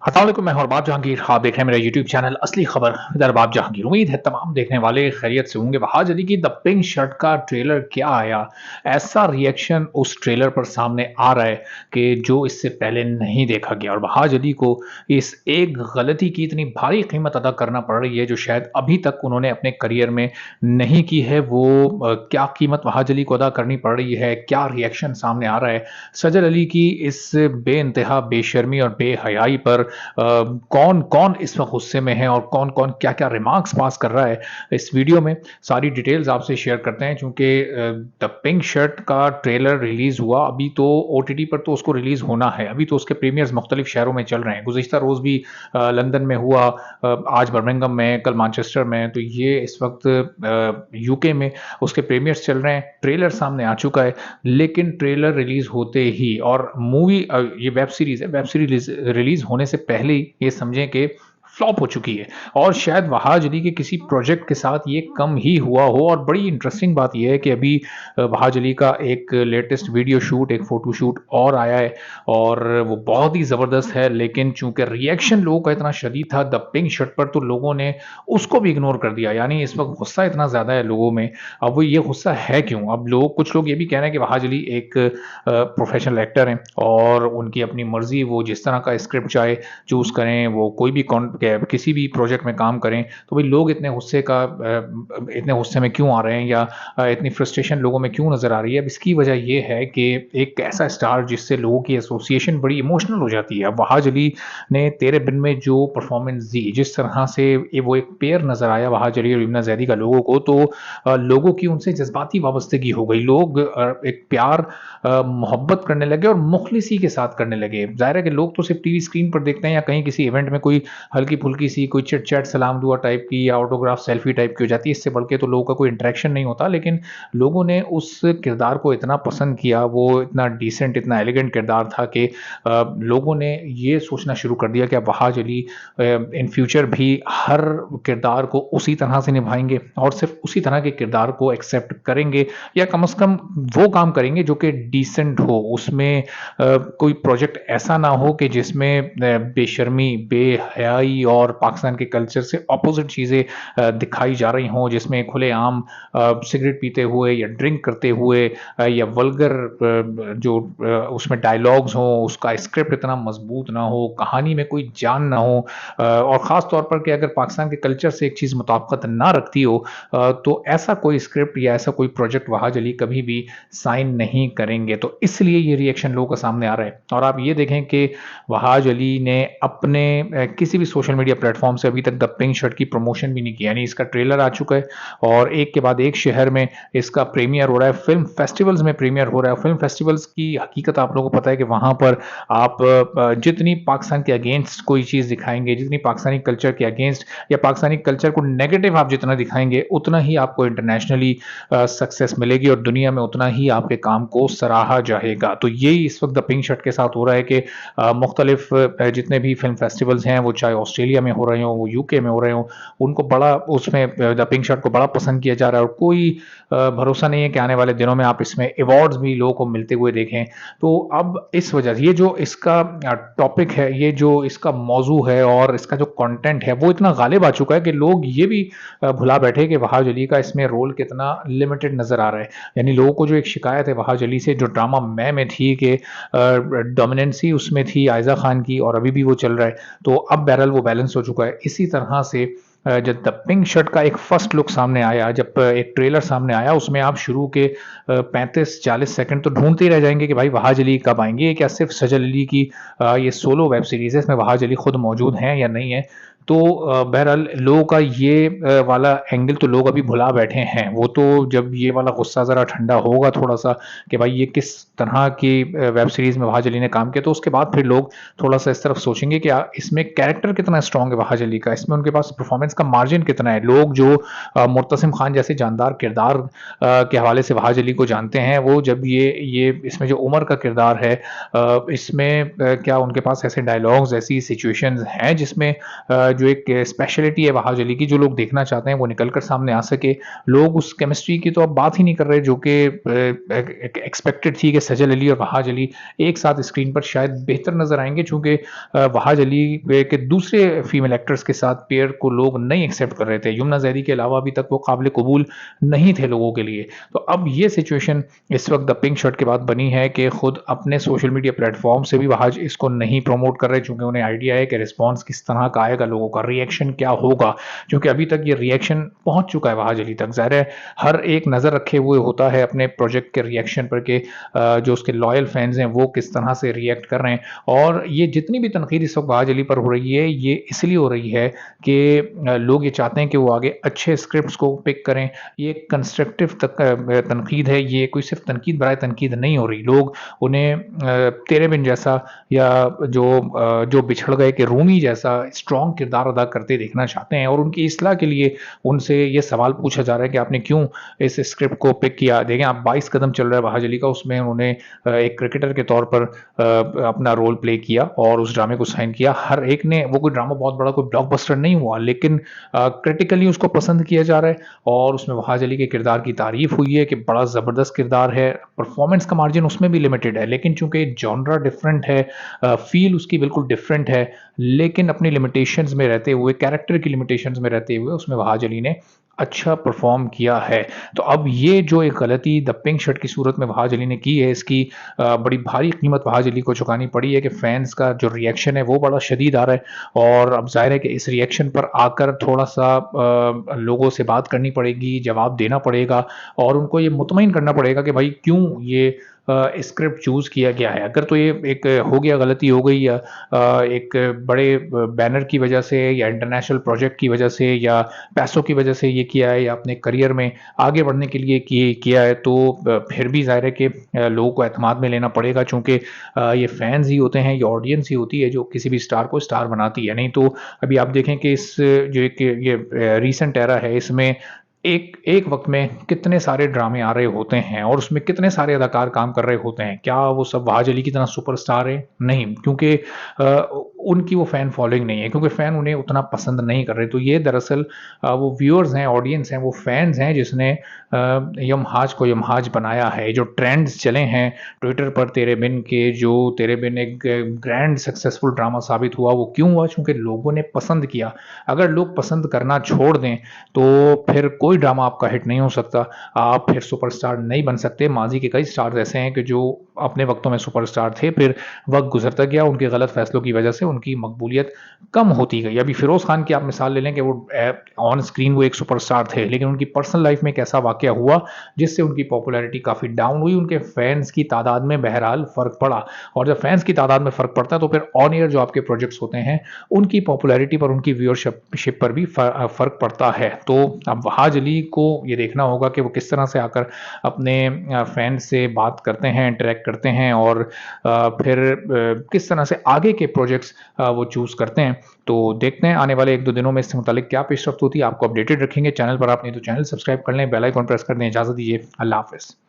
अस्सलाम वालेकुम, मैं हूं अरबाज जहांगीर। आप देख रहे हैं मेरा यूट्यूब चैनल असली खबर विद अरबाज जहांगीर। उम्मीद है तमाम देखने वाले खैरियत से होंगे। वहाज अली की द पिंक शर्ट का ट्रेलर क्या आया, ऐसा रिएक्शन उस ट्रेलर पर सामने आ रहा है कि जो इससे पहले नहीं देखा गया। और वहाज अली को इस एक गलती की इतनी भारी कीमत अदा करना पड़ रही है जो शायद अभी तक उन्होंने अपने करियर में नहीं की है। वो क्या कीमत वहाज अली को अदा करनी पड़ रही है, क्या रिएक्शन सामने आ रहा है सजल अली की इस बेइंतहा बेशर्मी और बेहयाई पर। कौन-कौन इस वक़्त गुस्से में है और कौन-कौन क्या-क्या रिमार्क्स पास कर रहा है, इस वीडियो में सारी डिटेल्स आपसे शेयर करते हैं। चूँकि द पिंक शर्ट का ट्रेलर रिलीज़ हुआ, अभी तो ओटीटी पर तो उसको रिलीज़ होना है, अभी तो उसके प्रीमियर्स मुख्तलिफ शहरों में चल रहे हैं। गुज़िश्ता रोज़ भी लंदन में हुआ, आज बर्मिंघम में, कल मैनचेस्टर में, तो ये इस वक़्त यूके में उसके प्रीमियर्स चल रहे हैं। ट्रेलर सामने आ चुका है, लेकिन ट्रेलर रिलीज़ होते ही और मूवी ये वेब सीरीज़ है, वेब सीरीज़ रिलीज़ होने से पहले ही ये समझें कि फ्लॉप हो चुकी है। और शायद वहाज अली के किसी प्रोजेक्ट के साथ ये कम ही हुआ हो। और बड़ी इंटरेस्टिंग बात ये है कि अभी वहाज अली का एक लेटेस्ट वीडियो शूट, एक फ़ोटो शूट और आया है और वो बहुत ही ज़बरदस्त है। लेकिन चूँकि रिएक्शन लोगों का इतना शदीद था द पिंक शर्ट पर, तो लोगों ने उसको भी इग्नोर कर दिया। यानी इस वक़्त गुस्सा इतना ज़्यादा है लोगों में। अब वो ये गुस्सा है क्यों? अब कुछ लोग ये भी कह रहे हैं कि वहाज अली एक प्रोफ़ेशनल एक्टर हैं और उनकी अपनी मर्ज़ी, वो जिस तरह का स्क्रिप्ट चाहे चूज़ करें, वो कोई भी किसी भी प्रोजेक्ट में काम करें। तो भाई लोग इतने गुस्से में क्यों आ रहे हैं या इतनी फ्रस्ट्रेशन लोगों में क्यों नज़र आ रही है? अब इसकी वजह ये है कि एक ऐसा स्टार जिससे लोगों की एसोसिएशन बड़ी इमोशनल हो जाती है। अब वहाज अली ने तेरे बिन में जो परफ़ॉर्मेंस दी, जिस तरह से वो एक पेयर नज़र आया वहाज अली और इम्ना ज़ैदी का लोगों को, तो लोगों की उनसे जज़्बाती वाबस्तगी हो गई। लोग एक प्यार मोहब्बत करने लगे और मुखलिसी के साथ करने लगे। ज़ाहिर है कि लोग तो सिर्फ़ टीवी स्क्रीन पर देखते हैं या कहीं किसी इवेंट में कोई हल्की-फुल्की सी कोई चिट-चैट सलाम दुआ टाइप की या ऑटोग्राफ सेल्फी टाइप की हो जाती है। इससे बढ़ के तो लोगों का कोई इंटरेक्शन नहीं होता। लेकिन लोगों ने उस किरदार को इतना पसंद किया, वो इतना डिसेंट, इतना एलिगेंट किरदार था कि लोगों ने ये सोचना शुरू कर दिया कि अब वहाज अली इन फ्यूचर भी हर किरदार को उसी तरह से निभाएँगे और सिर्फ़ उसी तरह के किरदार को एक्सेप्ट करेंगे या कम से कम वो काम करेंगे जो कि डिसेंट हो। उसमें कोई प्रोजेक्ट ऐसा ना हो कि जिसमें बेशर्मी, बेहयाई और पाकिस्तान के कल्चर से अपोज़िट चीज़ें दिखाई जा रही हों, जिसमें खुलेआम सिगरेट पीते हुए या ड्रिंक करते हुए या वल्गर उसमें डायलॉग्स हों, उसका स्क्रिप्ट इतना मज़बूत ना हो, कहानी में कोई जान ना हो, और ख़ास तौर पर कि अगर पाकिस्तान के कल्चर से एक चीज़ मुताबिकत ना रखती हो, तो ऐसा कोई स्क्रिप्ट या ऐसा कोई प्रोजेक्ट वहाज अली कभी भी साइन नहीं करेंगे। तो इसलिए ये रिएक्शन लोगों का सामने आ रहा है। और आप ये देखें कि वहाज अली ने अपने किसी भी सोशल मीडिया प्लेटफ़ॉर्म से अभी तक द पिंक शर्ट की प्रमोशन भी नहीं की। यानी इसका ट्रेलर आ चुका है और एक के बाद एक शहर में इसका प्रीमियर हो रहा है। फ़िल्म फेस्टिवल्स में प्रीमियर हो रहा है। फ़िल्म फेस्टिवल्स की हकीकत आप लोगों को पता है कि वहाँ पर आप जितनी पाकिस्तान के अगेंस्ट कोई चीज़ दिखाएँगे, जितनी पाकिस्तानी कल्चर के अगेंस्ट या पाकिस्तानी कल्चर को नेगेटिव आप जितना दिखाएँगे, उतना ही आपको इंटरनेशनली सक्सेस मिलेगी और दुनिया में उतना ही आपके काम को सराहा जाएगा। तो यही इस वक़्त द पिंक शर्ट के साथ हो रहा है कि मुख्तलिफ जितने भी फ़िल्म फेस्टिवल्स हैं, वो चाहे ऑस्ट्रेलिया में हो रहे हों, वो यूके में हो रहे हों, उनको बड़ा उसमें द पिंक शर्ट को बड़ा पसंद किया जा रहा है और कोई भरोसा नहीं है कि आने वाले दिनों में आप इसमें अवार्ड्स भी लोगों को मिलते हुए देखें। तो अब इस वजह से ये जो इसका टॉपिक है, ये जो इसका मौज़ू है और इसका जो कंटेंट है, वो इतना गालिब आ चुका है कि लोग ये भी भुला बैठे कि वहाज अली का इसमें रोल कितना लिमिटेड नज़र आ रहा है। यानी लोगों को जो एक शिकायत है वहाज अली से, जो ड्रामा में थी कि डोमिनेंसी उसमें थी आयज़ा खान की और अभी भी वो चल रहा है, तो अब बहरहाल वो बैलेंस हो चुका है। इसी तरह से जब द पिंक शर्ट का एक फर्स्ट लुक सामने आया, जब एक ट्रेलर सामने आया, उसमें आप शुरू के 35-40 सेकंड तो ढूँढते ही रह जाएँगे कि भाई वहाज अली कब आएँगे? ये क्या सिर्फ़ सजल अली की ये सोलो वेब सीरीज़ है, इसमें वहाज अली खुद मौजूद हैं या नहीं है? तो बहरहाल लोगों का ये वाला एंगल तो लोग अभी भुला बैठे हैं। वो तो जब ये वाला गुस्सा ज़रा ठंडा होगा थोड़ा-सा कि भाई ये किस तरह की वेब सीरीज़ में वहाज अली ने काम किया, तो उसके बाद फिर लोग थोड़ा-सा इस तरफ सोचेंगे कि इसमें कैरेक्टर कितना स्ट्रॉन्ग है वहाज अली का, इसमें उनके पास परफ़ॉर्मेंस का मार्जिन कितना है। लोग जो मुर्तसिम खान जैसे जानदार किरदार के हवाले से वहाज अली को जानते हैं, वो जब ये इसमें जो उमर का किरदार है, इसमें क्या उनके पास ऐसे डायलॉग्स, ऐसी सिचुएशंस हैं जिसमें जो एक स्पेशलिटी है वहाज अली की, जो लोग देखना चाहते हैं वो निकल कर सामने आ सके। लोग उस केमिस्ट्री की तो अब बात ही नहीं कर रहे जो कि एक्सपेक्टेड थी कि सजल अली और वहाज अली एक साथ स्क्रीन पर शायद बेहतर नज़र आएँगे, चूँकि वहाज अली के दूसरे फीमेल एक्टर्स के साथ पेयर को लोग नहीं एक्सेप्ट कर रहे थे। यमुना ज़हरी के अलावा अभी तक वो काबिल कबूल नहीं थे लोगों के लिए। तो अब ये सिचुएशन इस वक़्त द पिंक शर्ट के बाद बनी है कि खुद अपने सोशल मीडिया प्लेटफ़ॉर्म से भी वहाज इसको नहीं प्रमोट कर रहे, चूँकि उन्हें आइडिया है कि रिस्पॉन्स किस तरह का आएगा, लोगों का रिएक्शन क्या होगा। क्योंकि अभी तक ये रिएक्शन पहुँच चुका है वहाज अली तक। ज़ाहिर है हर एक नज़र रखे हुए होता है अपने प्रोजेक्ट के रिएक्शन पर कि जो उसके लॉयल फैन्स हैं वो किस तरह से रिएक्ट कर रहे हैं। और ये जितनी भी तनकीद इस वक़्त वहाज अली पर हो रही है, ये इसलिए हो रही है कि लोग ये चाहते हैं कि वो आगे अच्छे स्क्रिप्ट्स को पिक करें। ये कंस्ट्रक्टिव तनकीद है, ये कोई सिर्फ़ तनकीद बराए तनकीद नहीं हो रही। लोग उन्हें तेरे बिन जैसा या जो बिछड़ गए के रूमी जैसा स्ट्रॉन्ग किरदार अदा करते देखना चाहते हैं, और उनकी इस्लाह के लिए उनसे ये सवाल पूछा जा रहा है कि आपने क्यों इस स्क्रिप्ट को पिक किया? देखें आप 22 कदम चल रहा है वहाज अली का, उसमें उन्होंने एक क्रिकेटर के तौर पर अपना रोल प्ले किया और उस ड्रामे को साइन किया। हर एक ने, वो कोई ड्रामा बहुत बड़ा कोई ब्लॉकबस्टर नहीं हुआ, लेकिन क्रिटिकली उसको पसंद किया जा रहा है और उसमें वहाज अली के किरदार की तारीफ़ हुई है कि बड़ा ज़बरदस्त किरदार है। परफ़ॉर्मेंस का मार्जिन उसमें भी लिमिटेड है, लेकिन चूँकि जॉनरा डिफरेंट है, फ़ील उसकी बिल्कुल डिफरेंट है, लेकिन अपनी लिमिटेशंस में रहते हुए, कैरेक्टर की लिमिटेशंस में रहते हुए उसमें वहाज अली ने अच्छा परफ़ॉर्म किया है। तो अब ये जो एक गलती द पिंक शर्ट की सूरत में वहाज अली ने की है, इसकी बड़ी भारी कीमत वहाज अली को चुकानी पड़ी है कि फैन्स का जो रिएक्शन है वो बड़ा शदीद आ रहा है, और अब ज़ाहिर है कि इस रिएक्शन पर आकर थोड़ा-सा लोगों से बात करनी पड़ेगी, जवाब देना पड़ेगा और उनको ये मुतमईन करना पड़ेगा कि भाई क्यों ये स्क्रिप्ट चूज़ किया गया है। अगर तो ये एक हो गया, गलती हो गई, या एक बड़े बैनर की वजह से या इंटरनेशनल प्रोजेक्ट की वजह से या पैसों की वजह से ये किया है या अपने करियर में आगे बढ़ने के लिए किया है, तो फिर भी ज़ाहिर है कि लोगों को एतमाद में लेना पड़ेगा, चूँकि ये फैन्स ही होते हैं, ये ऑडियंस ही होती है जो किसी भी स्टार को स्टार बनाती है। नहीं तो अभी आप देखें कि इस जो एक ये रीसेंट एरा है, इसमें एक एक वक़्त में कितने सारे ड्रामे आ रहे होते हैं और उसमें कितने सारे अदाकार काम कर रहे होते हैं। क्या वो सब वहाज अली की तरह सुपरस्टार हैं? नहीं, क्योंकि उनकी वो फ़ैन फॉलोइंग नहीं है, क्योंकि फ़ैन उन्हें उतना पसंद नहीं कर रहे। तो ये दरअसल वो व्यूअर्स हैं, ऑडियंस हैं, वो फ़ैन्स हैं जिसने यमहाज को यमहाज बनाया है। जो ट्रेंड्स चले हैं ट्विटर पर तेरे बिन के, जो तेरे बिन एक ग्रैंड सक्सेसफुल ड्रामा साबित हुआ, वो क्यों हुआ? चूँकि लोगों ने पसंद किया। अगर लोग पसंद करना छोड़ दें, तो फिर कोई ड्रामा आपका हिट नहीं हो सकता। आप फिर सुपरस्टार नहीं बन सकते। माज़ी के कई स्टार्स ऐसे हैं कि जो अपने वक़्तों में सुपरस्टार थे, फिर वक़्त गुज़रता गया, उनके गलत फ़ैसलों की वजह से उनकी मकबूलियत कम होती गई। अभी फ़िरोज़ खान की आप मिसाल ले लें कि वो ऑन स्क्रीन वो एक सुपरस्टार थे, लेकिन उनकी पर्सनल लाइफ़ में एक ऐसा वाक़या हुआ जिससे उनकी पॉपुलैरिटी काफ़ी डाउन हुई, उनके फैन्स की तादाद में बहरहाल फ़र्क पड़ा, और जब फैन्स की तादाद में फ़र्क पड़ता है तो फिर ऑन एयर जो आपके प्रोजेक्ट्स होते हैं, उनकी पॉपुलैरिटी पर, उनकी व्यूअरशिप पर भी फ़र्क पड़ता है। तो अब वहाज अली को ये देखना होगा कि वो किस तरह से आकर अपने फैन्स से बात करते हैं, इंटरैक्ट करते हैं, और फिर किस तरह से आगे के प्रोजेक्ट्स वो चूज़ करते हैं। तो देखते हैं आने वाले 1-2 दिनों में इससे मुताल्लिक क्या पेशरफ्त होती है, आपको अपडेटेड रखेंगे। चैनल पर आप नहीं तो चैनल सब्सक्राइब कर लें, बेल आइकन प्रेस कर दें। इजाज़त दीजिए, अल्लाह हाफ़िज़।